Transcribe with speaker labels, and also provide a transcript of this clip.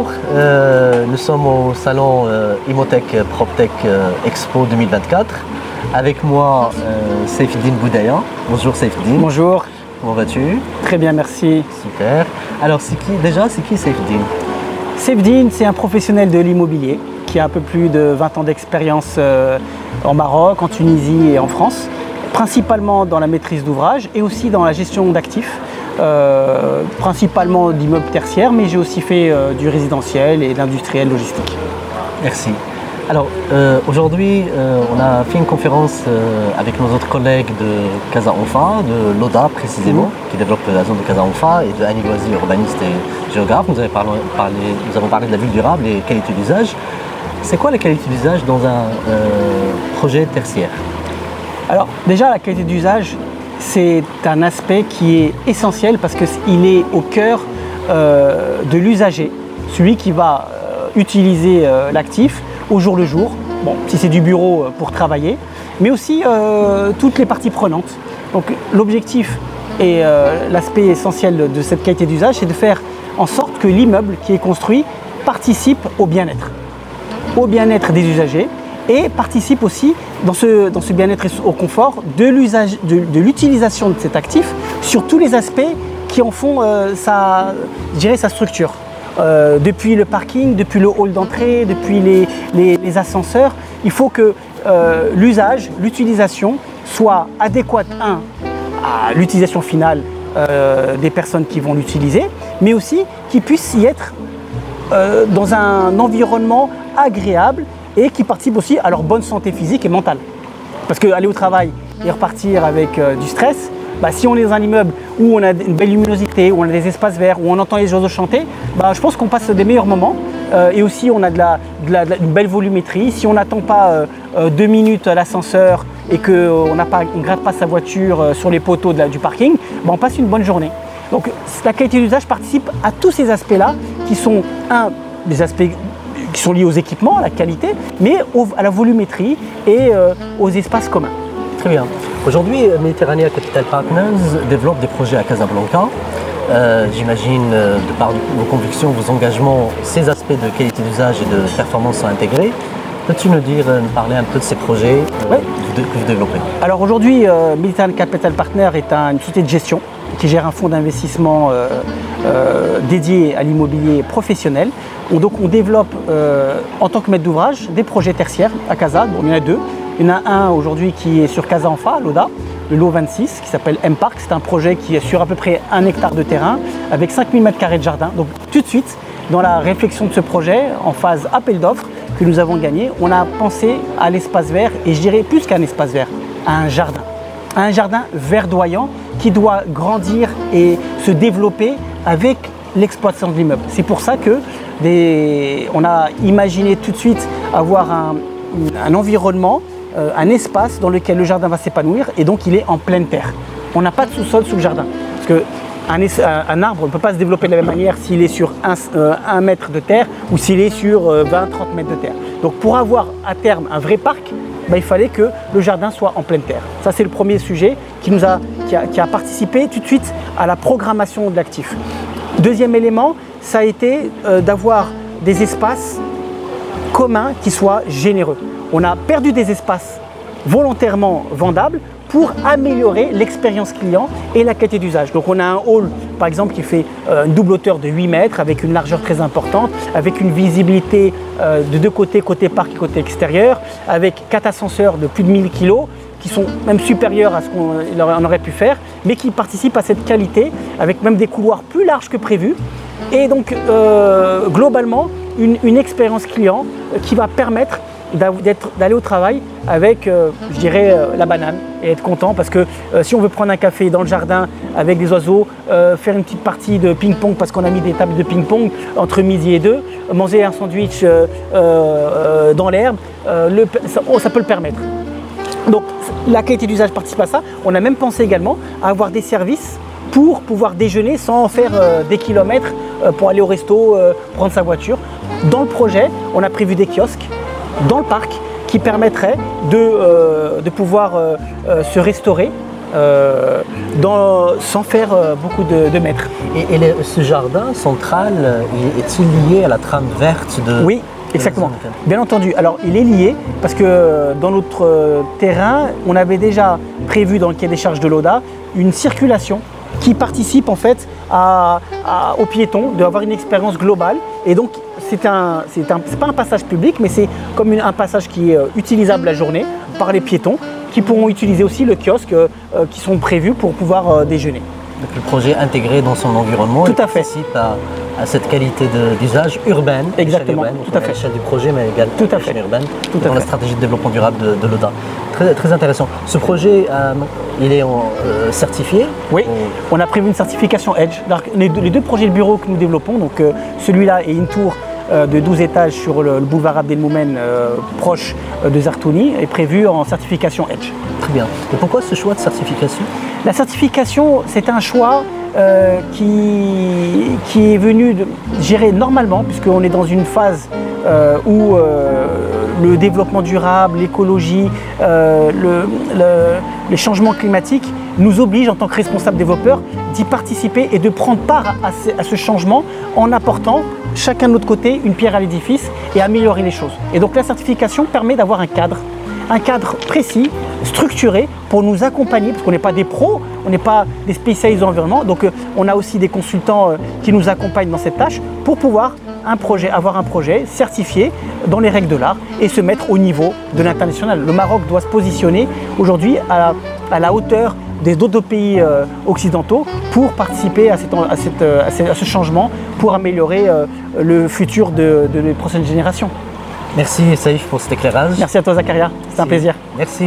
Speaker 1: bonjour, nous sommes au salon Imotech PropTech Expo 2024. Avec moi, Saifeddine Boudaïa. Bonjour Saifeddine.
Speaker 2: Bonjour.
Speaker 1: Comment vas-tu?
Speaker 2: Très bien, merci.
Speaker 1: Super. Alors, c'est qui Saifeddine?
Speaker 2: Saifeddine, c'est un professionnel de l'immobilier qui a un peu plus de 20 ans d'expérience en Maroc, en Tunisie et en France, principalement dans la maîtrise d'ouvrage et aussi dans la gestion d'actifs. Principalement d'immeubles tertiaires, mais j'ai aussi fait du résidentiel et de l'industriel logistique.
Speaker 1: Merci. Alors aujourd'hui, on a fait une conférence avec nos autres collègues de Casa Enfa, de l'ODA précisément, qui développe la zone de Casa Enfa, et de Annie Loisy, urbaniste et géographe. Nous avons parlé de la ville durable et qualité d'usage. C'est quoi la qualité d'usage dans un projet tertiaire?
Speaker 2: Alors déjà, la qualité d'usage, c'est un aspect qui est essentiel parce qu'il est au cœur de l'usager, celui qui va utiliser l'actif au jour le jour, bon, si c'est du bureau pour travailler, mais aussi toutes les parties prenantes. Donc l'objectif et l'aspect essentiel de cette qualité d'usage, c'est de faire en sorte que l'immeuble qui est construit participe au bien-être des usagers, et participe aussi dans ce bien-être et au confort de l'utilisation de cet actif sur tous les aspects qui en font sa structure. Depuis le parking, depuis le hall d'entrée, depuis les ascenseurs, il faut que l'utilisation soit adéquate, à l'utilisation finale des personnes qui vont l'utiliser, mais aussi qu'il puisse y être dans un environnement agréable et qui participent aussi à leur bonne santé physique et mentale. Parce qu'aller au travail et repartir avec du stress, si on est dans un immeuble où on a une belle luminosité, où on a des espaces verts, où on entend les oiseaux chanter, je pense qu'on passe des meilleurs moments. Et aussi on a une belle volumétrie. Si on n'attend pas 2 minutes à l'ascenseur et qu'on ne gratte pas sa voiture sur les poteaux du parking, on passe une bonne journée. Donc la qualité d'usage participe à tous ces aspects-là qui sont des aspects qui sont liés aux équipements, à la qualité, mais à la volumétrie et aux espaces communs.
Speaker 1: Très bien. Aujourd'hui, Mediterranea Capital Partners développe des projets à Casablanca. J'imagine, de par vos convictions, vos engagements, ces aspects de qualité d'usage et de performance sont intégrés. Peux-tu nous parler un peu de ces projets que vous développez? Alors
Speaker 2: aujourd'hui, Mediterranea Capital Partners est une société de gestion qui gère un fonds d'investissement dédié à l'immobilier professionnel. Donc on développe en tant que maître d'ouvrage des projets tertiaires à Casa. Bon, il y en a 2. Il y en a un aujourd'hui qui est sur Casa Enfa, l'ODA, le lot 26, qui s'appelle M-Park. C'est un projet qui est sur à peu près 1 hectare de terrain avec 5000 m² de jardin. Donc tout de suite, dans la réflexion de ce projet, en phase appel d'offres que nous avons gagné, on a pensé à l'espace vert, et je dirais plus qu'un espace vert, à un jardin. Un jardin verdoyant qui doit grandir et se développer avec l'exploitation de l'immeuble. C'est pour ça que on a imaginé tout de suite avoir un environnement, un espace dans lequel le jardin va s'épanouir, et donc il est en pleine terre. On n'a pas de sous-sol sous le jardin. Parce qu'un arbre ne peut pas se développer de la même manière s'il est sur 1 mètre de terre ou s'il est sur 20-30 mètres de terre. Donc pour avoir à terme un vrai parc, il fallait que le jardin soit en pleine terre. Ça, c'est le premier sujet qui a participé tout de suite à la programmation de l'actif. Deuxième élément, ça a été d'avoir des espaces communs qui soient généreux. On a perdu des espaces volontairement vendables pour améliorer l'expérience client et la qualité d'usage. Donc on a un hall par exemple qui fait une double hauteur de 8 mètres avec une largeur très importante, avec une visibilité de 2 côtés, côté parc et côté extérieur, avec 4 ascenseurs de plus de 1000 kg qui sont même supérieurs à ce qu'on aurait pu faire, mais qui participent à cette qualité avec même des couloirs plus larges que prévu. Et donc globalement une expérience client qui va permettre d'aller au travail avec, je dirais, la banane et être content, parce que si on veut prendre un café dans le jardin avec des oiseaux, faire une petite partie de ping-pong parce qu'on a mis des tables de ping-pong entre midi et 2, manger un sandwich dans l'herbe, ça peut le permettre. Donc la qualité d'usage participe à ça. On a même pensé également à avoir des services pour pouvoir déjeuner sans faire des kilomètres pour aller au resto, prendre sa voiture. Dans le projet, on a prévu des kiosques dans le parc qui permettraient de pouvoir se restaurer sans faire beaucoup de mètres.
Speaker 1: Et ce jardin central, est-il lié à la trame verte de...
Speaker 2: Oui, exactement. Bien entendu. Alors, il est lié parce que dans notre terrain, on avait déjà prévu dans le cahier des charges de l'ODA une circulation qui participe en fait aux piétons d'avoir une expérience globale. Et donc, c'est pas un passage public, mais c'est comme un passage qui est utilisable la journée par les piétons qui pourront utiliser aussi le kiosque qui sont prévus pour pouvoir déjeuner.
Speaker 1: Donc le projet intégré dans son environnement participe à cette qualité d'usage urbaine.
Speaker 2: Exactement,
Speaker 1: urbaine,
Speaker 2: tout à fait.
Speaker 1: À l'échelle du projet, mais également
Speaker 2: tout à
Speaker 1: à l'échelle urbaine,
Speaker 2: tout
Speaker 1: dans la stratégie de développement durable de l'ODA. Très, très intéressant. Ce projet, il est certifié?
Speaker 2: Oui, on a prévu une certification EDGE. Les deux projets de bureau que nous développons, donc celui-là est une tour de 12 étages sur le boulevard Abdelmoumen, proche de Zartouni, est prévu en certification EDGE.
Speaker 1: Très bien. Et pourquoi ce choix de certification?
Speaker 2: La certification, c'est un choix qui est venu de gérer normalement, puisqu'on est dans une phase où le développement durable, l'écologie, les changements climatiques nous obligent en tant que responsables développeurs d'y participer et de prendre part à ce changement en apportant chacun de notre côté une pierre à l'édifice et améliorer les choses. Et donc la certification permet d'avoir un cadre précis, structuré pour nous accompagner, parce qu'on n'est pas des pros, on n'est pas des spécialistes d'environnement, donc on a aussi des consultants qui nous accompagnent dans cette tâche pour pouvoir avoir un projet certifié dans les règles de l'art et se mettre au niveau de l'international. Le Maroc doit se positionner aujourd'hui à la hauteur des autres pays occidentaux pour participer à ce changement, pour améliorer le futur des prochaines générations.
Speaker 1: Merci Saïf pour cet éclairage.
Speaker 2: Merci à toi Zakaria, c'était un plaisir.
Speaker 1: Merci.